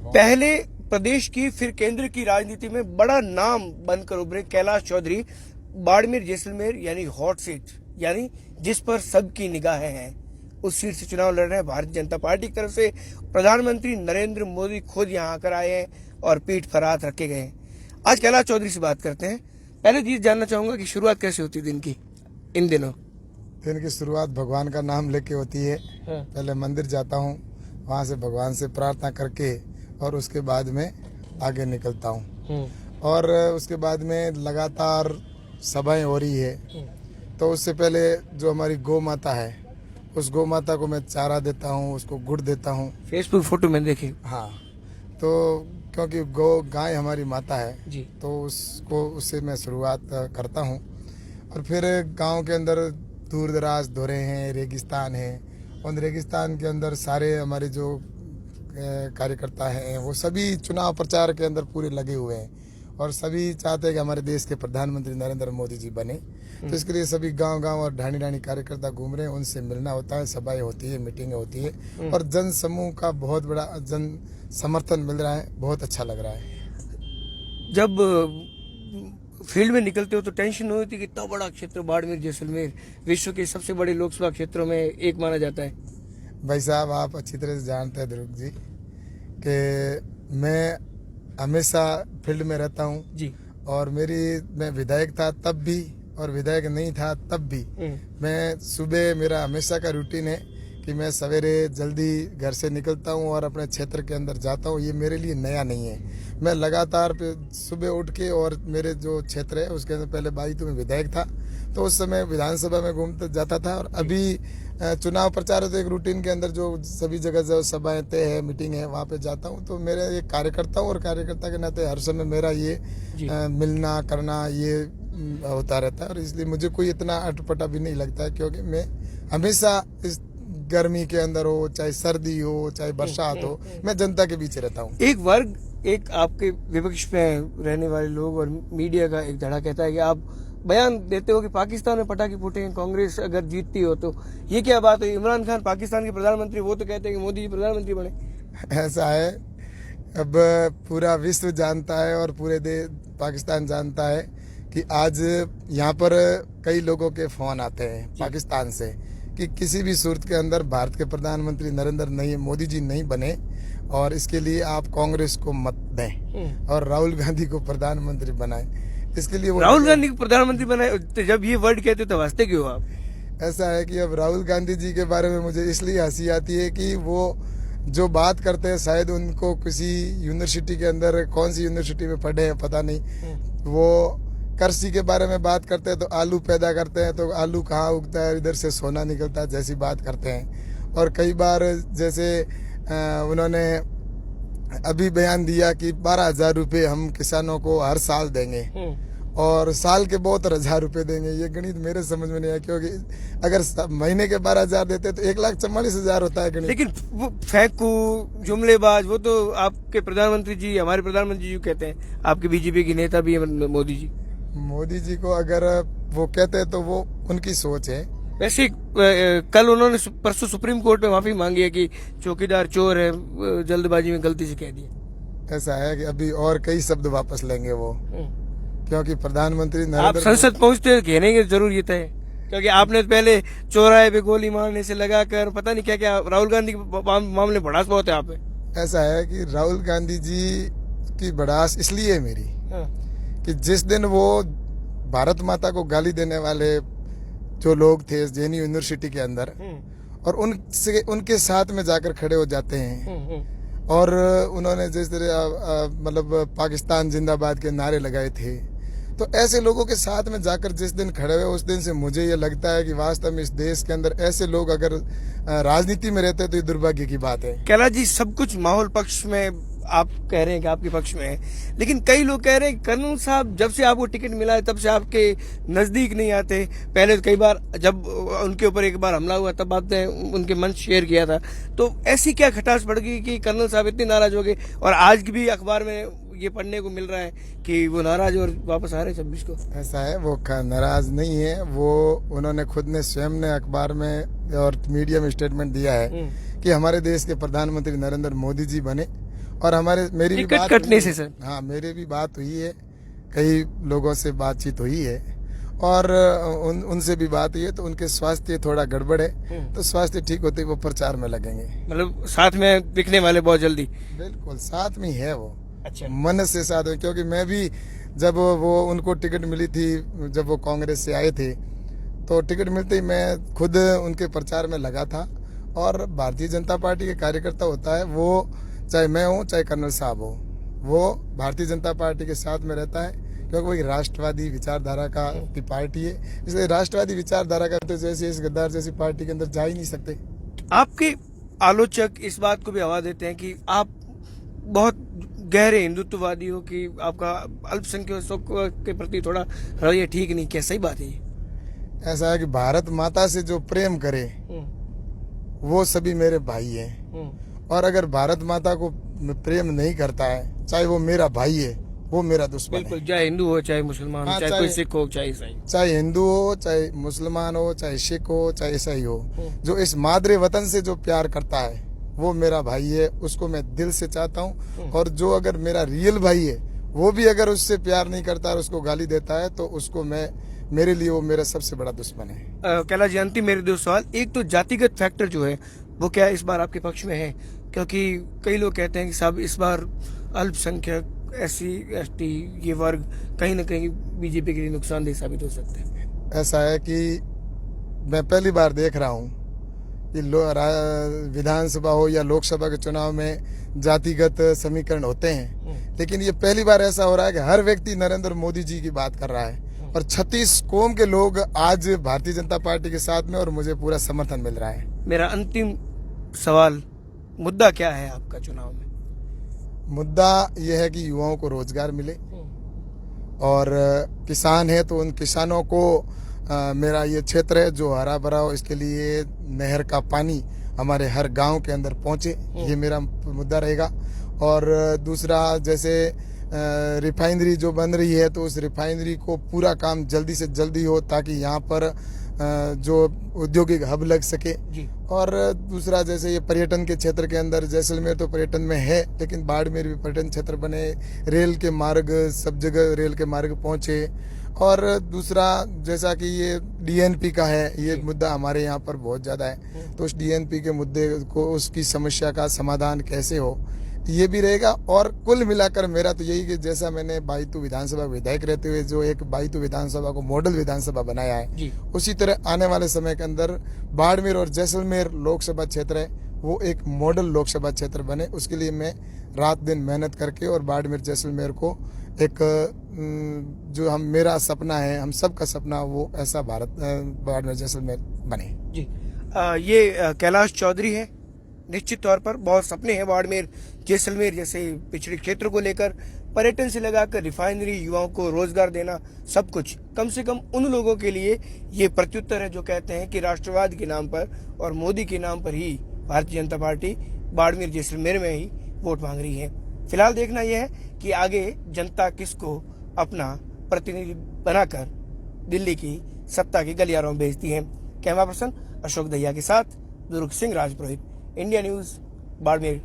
पहले प्रदेश की फिर केंद्र की राजनीति में बड़ा नाम बनकर उभरे कैलाश चौधरी बाड़मेर जैसलमेर यानी हॉट सीट, यानी जिस पर सबकी निगाहें हैं, उस सीट से चुनाव लड़ रहे हैं। भारतीय जनता पार्टी की तरफ से प्रधानमंत्री नरेंद्र मोदी खुद यहां आकर आए हैं और पीठ पर हाथ रखे गए हैं। आज कैलाश चौधरी से बात करते हैं। पहले चीज जानना चाहूंगा कि शुरुआत कैसे होती है दिन की इन दिनों? दिन की शुरुआत भगवान का नाम लेके होती है। पहले मंदिर जाता हूँ, वहाँ से भगवान से प्रार्थना करके और उसके बाद में आगे निकलता हूँ। और उसके बाद में लगातार सभाएं हो रही है, तो उससे पहले जो हमारी गौ माता है, उस गौ माता को मैं चारा देता हूँ, उसको गुड़ देता हूँ। फेसबुक फोटो में देखे। हाँ, तो क्योंकि गाय हमारी माता है जी, तो उससे मैं शुरुआत करता हूँ। और फिर गांव के अंदर दूर दराज दौरे हैं, रेगिस्तान है, उन रेगिस्तान के अंदर सारे हमारे जो कार्यकर्ता हैं वो सभी चुनाव प्रचार के अंदर पूरे लगे हुए हैं और सभी चाहते हैं कि हमारे देश के प्रधानमंत्री नरेंद्र मोदी जी बने। तो इसके लिए सभी गांव-गांव और ढाणी कार्यकर्ता घूम रहे हैं, उनसे मिलना होता है, सभाएं होती है, मीटिंगें होती है और जन समूह का बहुत बड़ा जन समर्थन मिल रहा है। बहुत अच्छा लग रहा है। जब फील्ड में निकलते हो तो टेंशन नहीं होती कि इतना बड़ा क्षेत्र बाड़मेर जैसलमेर विश्व के सबसे बड़े लोकसभा क्षेत्रों में एक माना जाता है? भाई साहब, आप अच्छी तरह से जानते हैं ध्रुव जी कि मैं हमेशा फील्ड में रहता हूँ जी। और मैं विधायक था तब भी और विधायक नहीं था तब भी मैं सुबह, मेरा हमेशा का रूटीन है कि मैं सवेरे जल्दी घर से निकलता हूँ और अपने क्षेत्र के अंदर जाता हूँ। ये मेरे लिए नया नहीं है। मैं लगातार सुबह उठ के, और मेरे जो क्षेत्र है उसके अंदर पहले बाई तो मैं विधायक था तो उस समय विधानसभा में घूमते जाता था, और अभी चुनाव प्रचार है तो एक रूटीन के अंदर जो सभी जगह जो सभाएं तय है, मीटिंग है, वहाँ पे जाता हूँ। तो मेरा एक कार्यकर्ता हूँ और कार्यकर्ता के नाते हर समय मेरा ये मिलना करना ये होता रहता है, और इसलिए मुझे कोई इतना अटपटा भी नहीं लगता है, क्योंकि मैं हमेशा इस गर्मी के अंदर हो, चाहे सर्दी हो, चाहे बरसात हो, मैं जनता के बीच रहता हूँ। एक वर्ग, एक आपके विपक्ष में रहने वाले लोग और मीडिया का एक धड़ा कहता है कि आप बयान देते हो कि पाकिस्तान में पटाखे फूटेंगे कांग्रेस अगर जीतती हो, तो ये क्या बात है? इमरान खान पाकिस्तान के प्रधानमंत्री, वो तो कहते हैं कि मोदी जी प्रधानमंत्री बने। ऐसा है, अब पूरा विश्व जानता है और पूरे पाकिस्तान जानता है कि आज यहाँ पर कई लोगों के फोन आते हैं पाकिस्तान से कि किसी भी सूरत के अंदर भारत के प्रधानमंत्री मोदी जी नहीं बने और इसके लिए आप कांग्रेस को मत दें और राहुल गांधी को प्रधानमंत्री बनाएं। इसके लिए राहुल गांधी को प्रधानमंत्री बनाए, तो जब ये वर्ड कहते हो तो हंसते क्यों आप? ऐसा है कि अब राहुल गांधी जी के बारे में मुझे इसलिए हंसी आती है कि वो जो बात करते हैं, शायद उनको किसी यूनिवर्सिटी के अंदर, कौन सी यूनिवर्सिटी में पढ़े हैं पता नहीं, वो कृषि के बारे में बात करते हैं तो आलू पैदा करते हैं तो आलू कहाँ उगता है, इधर से सोना निकलता है, जैसी बात करते हैं। और कई बार जैसे उन्होंने अभी बयान दिया कि 12,000 रुपये हम किसानों को हर साल देंगे और साल के 72,000 रुपये देंगे। ये गणित मेरे समझ में नहीं आया, क्योंकि अगर महीने के 12,000 देते तो 1,44,000 होता है गणित। लेकिन वो फेंकू, जुमलेबाज, वो तो आपके प्रधानमंत्री जी, हमारे प्रधानमंत्री जी कहते हैं। आपके बीजेपी के नेता भी है मोदी जी को अगर वो कहते हैं तो वो उनकी सोच है। वैसे कल उन्होंने परसों सुप्रीम कोर्ट में माफी मांगी है कि चौकीदार चोर है, जल्दबाजी में गलती से कह दिया। ऐसा है कि अभी और कई शब्द वापस लेंगे वो, क्योंकि प्रधानमंत्री आप संसद पहुंचते कहने की जरूरत है, क्योंकि आपने पहले चौराहे पे गोली मारने से लगाकर पता नहीं क्या क्या, राहुल गांधी के मामले भड़ास बहुत है आप पे। ऐसा है कि राहुल गांधी जी की भड़ास इसलिए है मेरी कि जिस दिन वो भारत माता को गाली देने वाले जो लोग थे जेएनयू यूनिवर्सिटी के अंदर, और उनके साथ में जाकर खड़े हो जाते हैं और उन्होंने जिस तरह मतलब पाकिस्तान जिंदाबाद के नारे लगाए थे, तो ऐसे लोगों के साथ में जाकर जिस दिन खड़े हुए, उस दिन से मुझे ये लगता है कि वास्तव में इस देश के अंदर ऐसे लोग अगर राजनीति में रहते तो ये दुर्भाग्य की बात है। कैलाश जी, सब कुछ माहौल पक्ष में आप कह रहे हैं कि आपके पक्ष में है, लेकिन कई लोग कह रहे हैं कर्नल साहब जब से आपको टिकट मिला है तब से आपके नजदीक नहीं आते। पहले कई बार जब उनके ऊपर एक बार हमला हुआ तब आपने उनके मंच शेयर किया था, तो ऐसी क्या खटास पड़ गई कि कर्नल साहब इतने नाराज हो गए? और आज भी अखबार में ये पढ़ने को मिल रहा है कि वो नाराज और वापस आ रहे 26 को। ऐसा है, वो नाराज नहीं है, वो उन्होंने खुद ने स्वयं ने अखबार में और मीडिया में स्टेटमेंट दिया है कि हमारे देश के प्रधानमंत्री नरेंद्र मोदी जी बने और हमारे मेरी भी टिकट बात कटने हुई से है। सर। हाँ, मेरी भी बात हुई है, कई लोगों से बातचीत हुई है और उनसे भी बात हुई है, तो उनके स्वास्थ्य थोड़ा गड़बड़ है, तो स्वास्थ्य ठीक होते ही वो प्रचार में लगेंगे। मतलब साथ में दिखने वाले बहुत जल्दी। बिल्कुल साथ में ही है वो, अच्छा। मन से साथ में, क्योंकि मैं भी जब वो उनको टिकट मिली थी, जब वो कांग्रेस से आए थे, तो टिकट मिलते ही मैं खुद उनके प्रचार में लगा था। और भारतीय जनता पार्टी के कार्यकर्ता होता है वो, चाहे मैं हूँ चाहे कर्नल साहब हो, वो भारतीय जनता पार्टी के साथ में रहता है, क्योंकि वो एक राष्ट्रवादी विचारधारा का की पार्टी है। इसलिए राष्ट्रवादी विचारधारा का तो जैसे इस गद्दार जैसी पार्टी के अंदर जा ही नहीं सकते। आपके आलोचक इस बात को भी हवा देते हैं कि आप बहुत गहरे हिंदुत्ववादी हो, कि आपका अल्पसंख्यकों के प्रति थोड़ा रवैया ठीक नहीं। क्या सही बात है ये? ऐसा है कि भारत माता से जो प्रेम करे वो सभी मेरे भाई हैं, और अगर भारत माता को प्रेम नहीं करता है, चाहे वो मेरा भाई है, वो मेरा दुश्मन बिल्कुल, है। चाहे हिंदू हो चाहे मुसलमान हो, हाँ, चाहे कोई सिख हो चाहे ईसाई। चाहे हिंदू हो, चाहे मुसलमान हो, चाहे सिख हो, चाहे ईसाई हो, जो इस मादरे वतन से जो प्यार करता है वो मेरा भाई है, उसको मैं दिल से चाहता हूँ। और जो अगर मेरा रियल भाई है, वो भी अगर उससे प्यार नहीं करता और उसको गाली देता है, तो उसको मैं, मेरे लिए वो मेरा सबसे बड़ा दुश्मन है। कैलाश जी, अंतिम मेरे दो सवाल। एक तो जातिगत फैक्टर जो है वो क्या इस बार आपके पक्ष में है? क्योंकि कई लोग कहते हैं कि साहब इस बार अल्पसंख्यक, SC ST ये वर्ग कहीं ना कहीं बीजेपी के लिए नुकसानदेह साबित हो सकते हैं। ऐसा है कि मैं पहली बार देख रहा हूँ कि विधानसभा हो या लोकसभा के चुनाव में जातिगत समीकरण होते हैं, लेकिन ये पहली बार ऐसा हो रहा है कि हर व्यक्ति नरेंद्र मोदी जी की बात कर रहा है, और 36 कौम के लोग आज भारतीय जनता पार्टी के साथ में, और मुझे पूरा समर्थन मिल रहा है। मेरा अंतिम सवाल, मुद्दा क्या है आपका चुनाव में? मुद्दा यह है कि युवाओं को रोजगार मिले, और किसान है तो उन किसानों को मेरा ये क्षेत्र है जो हरा भरा हो, इसके लिए नहर का पानी हमारे हर गांव के अंदर पहुंचे, ये मेरा मुद्दा रहेगा। और दूसरा, जैसे रिफाइनरी जो बन रही है, तो उस रिफाइनरी को पूरा काम जल्दी से जल्दी हो, ताकि यहाँ पर जो औद्योगिक हब लग सके। और दूसरा, जैसे ये पर्यटन के क्षेत्र के अंदर, जैसलमेर तो पर्यटन में है, लेकिन बाड़मेर भी पर्यटन क्षेत्र बने, रेल के मार्ग सब जगह रेल के मार्ग पहुंचे। और दूसरा, जैसा कि ये DNP का है, ये मुद्दा हमारे यहाँ पर बहुत ज़्यादा है, तो उस DNP के मुद्दे को, उसकी समस्या का समाधान कैसे हो, ये भी रहेगा। और कुल मिलाकर मेरा तो यही कि जैसा मैंने बाईतू विधानसभा विधायक रहते हुए जो एक बाईतू विधानसभा को मॉडल विधानसभा बनाया है, उसी तरह आने वाले समय के अंदर बाड़मेर और जैसलमेर लोकसभा क्षेत्र है, वो एक मॉडल लोकसभा क्षेत्र बने। उसके लिए मैं रात दिन मेहनत करके, और बाड़मेर जैसलमेर को एक जो मेरा सपना है, हम सब का सपना, वो ऐसा भारत बाड़मेर जैसलमेर बने। जी, ये कैलाश चौधरी है। निश्चित तौर पर बहुत सपने हैं बाड़मेर जैसलमेर जैसे पिछड़े क्षेत्र को लेकर, पर्यटन से लगाकर रिफाइनरी, युवाओं को रोजगार देना, सब कुछ। कम से कम उन लोगों के लिए ये प्रत्युत्तर है जो कहते हैं कि राष्ट्रवाद के नाम पर और मोदी के नाम पर ही भारतीय जनता पार्टी बाड़मेर जैसलमेर में ही वोट मांग रही है। फिलहाल देखना यह है कि आगे जनता किसको अपना प्रतिनिधि बनाकर दिल्ली की सत्ता की गलियारों में भेजती है। कैमरा पर्सन अशोक दहिया के साथ दुर्ग सिंह राजपुरोहित, इंडिया न्यूज, बाड़मेर।